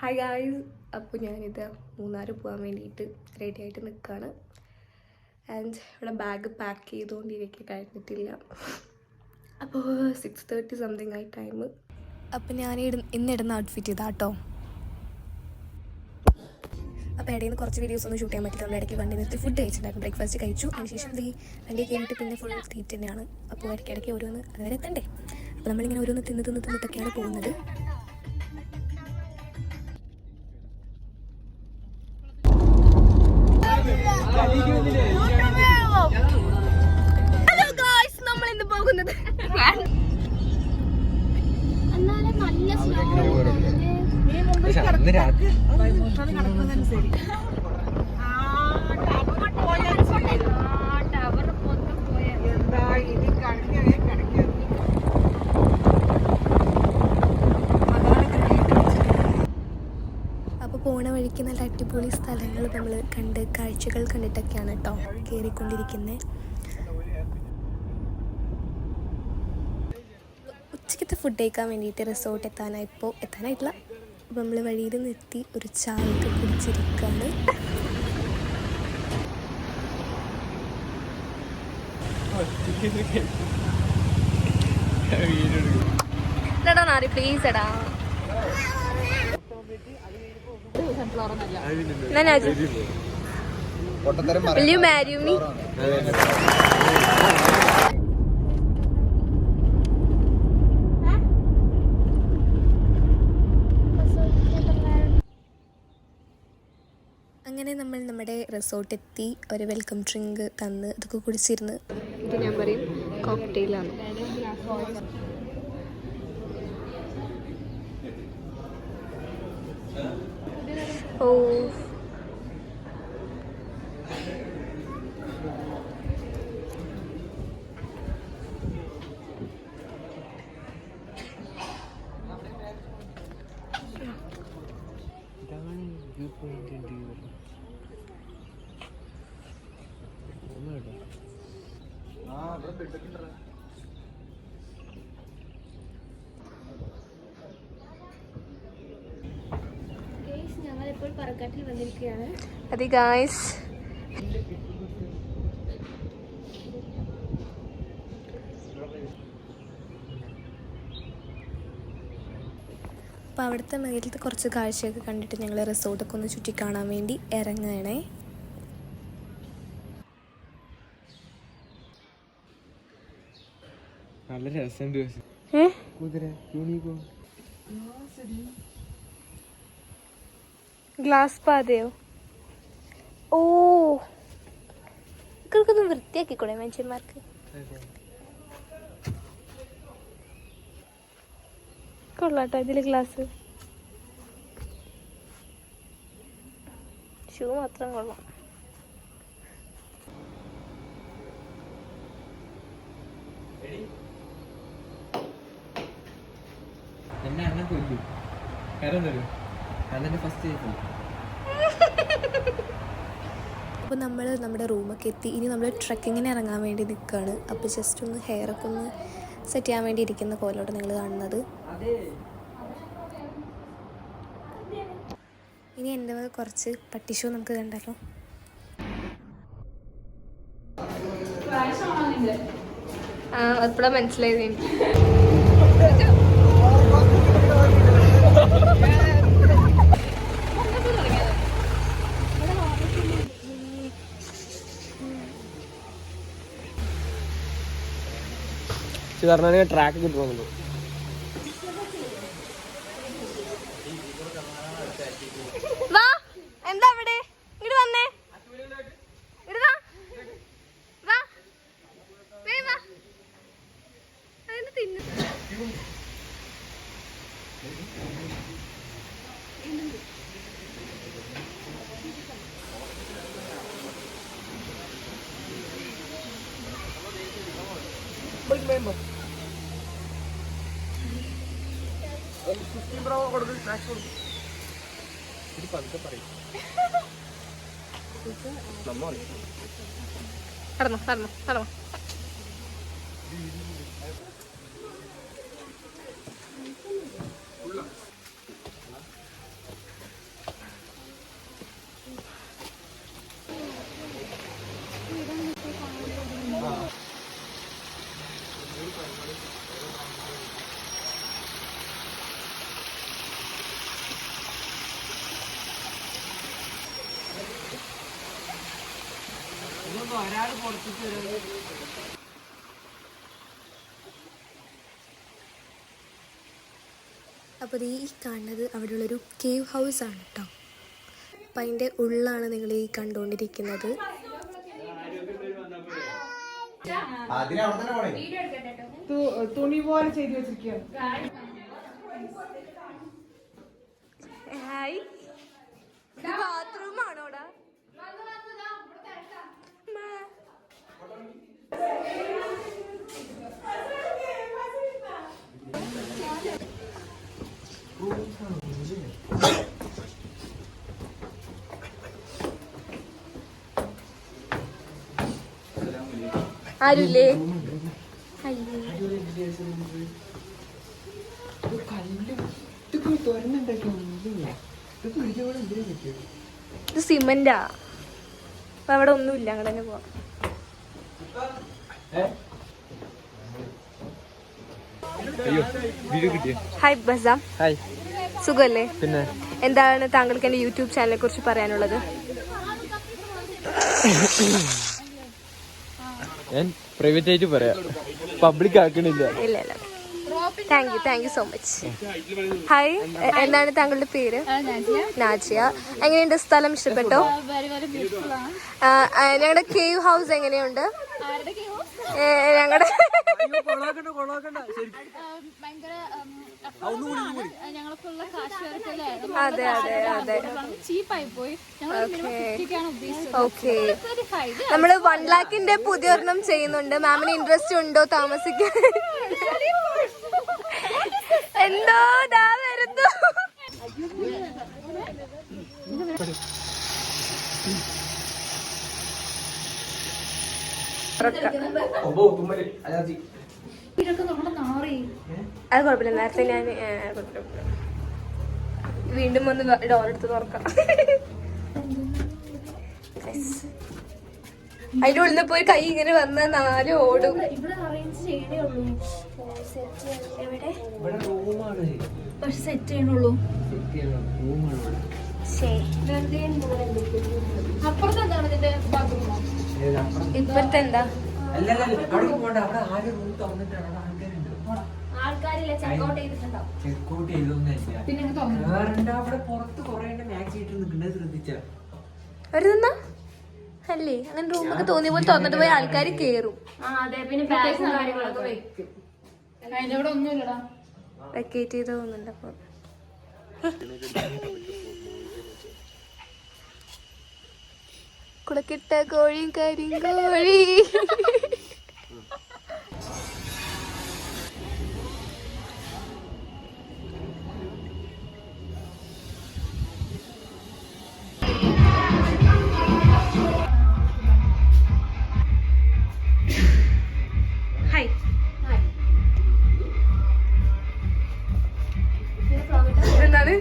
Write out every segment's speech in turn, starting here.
Hi guys, അപ്പോൾ ഞാനിത് മൂന്നാർ പോകാൻ വേണ്ടിയിട്ട് റെഡി ആയിട്ട് നിൽക്കുകയാണ്. ആൻഡ് ഇവിടെ ബാഗ് പാക്ക് ചെയ്തുകൊണ്ടിരിക്കുക, കഴിഞ്ഞിട്ടില്ല. അപ്പോൾ 6:30 സംതിങ് ആയി ടൈം. അപ്പോൾ ഞാൻ ഇന്നിടുന്ന ഔട്ട്ഫിറ്റ് ഇതാട്ടോ. അപ്പോൾ ഇടയിൽ നിന്ന് കുറച്ച് വീഡിയോസ് ഒന്നും ഷൂട്ട് ചെയ്യാൻ പറ്റില്ല. നമ്മൾ ഇടയ്ക്ക് വണ്ടി നിർത്തി ഫുഡ് കഴിച്ചിട്ടുണ്ടായിരുന്നു. ബ്രേക്ക്ഫാസ്റ്റ് കഴിച്ചു. അതിനുശേഷം വണ്ടി കഴിഞ്ഞിട്ട് പിന്നെ ഫുൾ തീറ്റ് തന്നെയാണ്. അപ്പോൾ ഇടയ്ക്കിടയ്ക്ക് ഓരോന്ന് അതുവരെ എത്തണ്ടേ. അപ്പോൾ നമ്മളിങ്ങനെ ഓരോന്ന് തിന്നിട്ടൊക്കെയാണ് പോകുന്നത്. ഹലോ ഗായ്സ്, നമ്മൾ ഇന്ന് പോകുന്നത് അപ്പോൾ പോണ വഴിക്ക് നല്ല അടിപൊളി സ്ഥലങ്ങൾ നമ്മൾ കാഴ്ചകൾ കണ്ടിട്ടൊക്കെയാണ് കേട്ടോ കയറിക്കൊണ്ടിരിക്കുന്നത്. ഉച്ചയ്ക്കത്തെ ഫുഡ് കഴിക്കാൻ വേണ്ടിയിട്ട് റിസോർട്ട് എത്താനായിട്ടില്ല. അപ്പോൾ നമ്മൾ വഴിയിൽ നിർത്തി ഒരു ചായയൊക്കെ കുടിച്ചിരിക്കുകയാണ്. പ്ലീസ് എടാ. Will you marry me? അങ്ങനെ നമ്മൾ നമ്മുടെ റിസോർട്ട് എത്തി. ഒരു വെൽക്കം ഡ്രിങ്ക് തന്ന് ഇതൊക്കെ കുടിച്ചിരുന്ന്. ഇത് ഞാൻ പറയും കോക്ടെയിലാണ്. ഓ ഞങ്ങളിപ്പോൾ പറക്കാട്ടിൽ വന്നിരിക്കുകയാണ്. അതെ ഗായ്സ്, അപ്പോൾ അവിടുത്തെ മേലത്തെ കുറച്ച് കാഴ്ചയൊക്കെ കണ്ടിട്ട് ഞങ്ങൾ റിസോർട്ടൊക്കെ ഒന്ന് ചുറ്റി കാണാൻ വേണ്ടി ഇറങ്ങുകയാണേ. നല്ല രസമുണ്ട്. ഗ്ലാസ് പാതയോ? ഓ, ഇവർക്കൊന്നും വൃത്തിയാക്കിക്കൂടെ മനുഷ്യന്മാർക്ക്? കൊള്ളാട്ടോ ഇതില് ഗ്ലാസ്. ഷൂ മാത്രം കൊള്ളാം. അപ്പോൾ നമ്മൾ നമ്മുടെ റൂമൊക്കെ എത്തി. ഇനി നമ്മൾ ട്രക്കിങ്ങിന് ഇറങ്ങാൻ വേണ്ടി നിൽക്കുകയാണ്. അപ്പോൾ ജസ്റ്റ് ഒന്ന് ഹെയറൊക്കെ ഒന്ന് സെറ്റ് ചെയ്യാൻ വേണ്ടി ഇരിക്കുന്ന പോലോട്ട് നിങ്ങൾ കാണുന്നത്. ഇനി എൻ്റെ വക കുറച്ച് പട്ടിഷോ നമുക്ക് കണ്ടല്ലോ. എപ്പോഴാണ് മനസ്സിലായത് എനിക്ക്. ട്രാക്ക് കിട്ടുന്നുണ്ട്. വാ, എന്താ അവിടെ? ഇങ്ങോട്ട് വന്നേ. ഇടുവാ, വാ, വാ. അതെന്ത് തിന്നു? കടന്നു. അപ്പോൾ ഈ കാണുന്നത് അവിടെയുള്ളൊരു കേവ് ഹൗസ് ആണ് കേട്ടോ. അപ്പം അതിൻ്റെ ഉള്ളിലാണ് നിങ്ങൾ ഈ കണ്ടുകൊണ്ടിരിക്കുന്നത്. തുണി പോലെ ചെയ്ത് വെച്ചിരിക്കുകയാണ്. ബാത്റൂമാണോടാ? ആരുല്ലേ? ഇത് സിമന്റാ. അപ്പൊ അവിടെ ഒന്നുമില്ല, അങ്ങനെ തന്നെ പോവാം. ഹായ് ബസാം, സുഖല്ലേ? പിന്നെ എന്താണ് താങ്കൾക്ക് എന്റെ യൂട്യൂബ് ചാനലിനെ കുറിച്ച് പറയാനുള്ളത്? ഞാൻ പ്രൈവറ്റ് ആയിട്ട് പറയാം, പബ്ലിക് ആക്കണില്ല. ഇല്ല ഇല്ല, thank you so much. Hi, എന്താണ് താങ്കളുടെ പേര്? നാജിയ. എങ്ങനെയുണ്ട് സ്ഥലം? ഇഷ്ടപ്പെട്ടോ? ഞങ്ങളുടെ കേവ് ഹൗസ് എങ്ങനെയുണ്ട്? ഞങ്ങളുടെ അതെ അതെ അതെ, ഓക്കെ. നമ്മള് 1 lakhന്റെ പുതിയൊരെണ്ണം ചെയ്യുന്നുണ്ട്. മാമിന് ഇൻട്രസ്റ്റ് ഉണ്ടോ താമസിക്കാൻ? എന്തോ ദാ വരുന്നു. അത് കുഴപ്പമില്ല, നേരത്തെ ഞാൻ വീണ്ടും വന്ന് ഡോർ എടുത്ത് തുറക്കാം. അതിന്റെ ഉള്ളിൽ പോയി കൈ ഇങ്ങനെ വന്ന 4 ഓടും. പക്ഷെ സെറ്റ് ചെയ്യണുള്ളൂ. അപ്പുറത്ത് എന്താണ് ഇതിന്റെ ബാത്റൂമോ? ഇപ്പഴത്തെ എന്താ? ആൾക്കാരില്ല, ചെക്കൗട്ട് ചെയ്തിട്ടുണ്ടാവും. ഒരു അല്ലേ, അങ്ങനെ റൂമൊക്കെ തോന്നിയ പോലെ തുറന്നിട്ട് പോയി ആൾക്കാർ കേറും. അതെ, പിന്നെ ബാഗും കാര്യങ്ങളൊക്കെ വെക്കും. അതിന്റെ ഒന്നുമില്ലടാ, വെക്കേറ്റ് ചെയ്ത് തോന്നുന്നുണ്ട്. അപ്പൊ കുളക്കിട്ട കോഴിയും കരിങ്കോഴി. ഹായ്, എന്താണ്?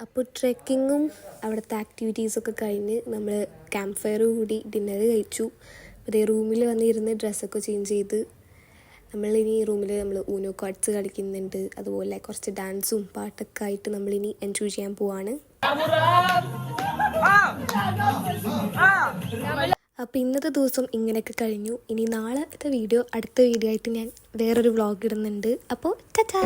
അപ്പോൾ ട്രെക്കിങ്ങും അവിടുത്തെ ആക്ടിവിറ്റീസൊക്കെ കഴിഞ്ഞ് നമ്മൾ ക്യാമ്പ് ഫയർ കൂടി ഡിന്നർ കഴിച്ചു. അതേ റൂമിൽ വന്നിരുന്ന് ഡ്രസ്സൊക്കെ ചേഞ്ച് ചെയ്ത് നമ്മളിനി റൂമിൽ നമ്മൾ ഊനോ കാർഡ്സ് കളിക്കുന്നുണ്ട്. അതുപോലെ കുറച്ച് ഡാൻസും പാട്ടൊക്കെ ആയിട്ട് നമ്മളിനി എൻജോയ് ചെയ്യാൻ പോവാണ്. അപ്പോൾ ഇന്നത്തെ ദിവസം ഇങ്ങനെയൊക്കെ കഴിഞ്ഞു. ഇനി നാളത്തെ വീഡിയോ അടുത്ത വീഡിയോ ആയിട്ട് ഞാൻ വേറൊരു വ്ളോഗ് ഇടുന്നുണ്ട്. അപ്പോൾ ടാറ്റാ.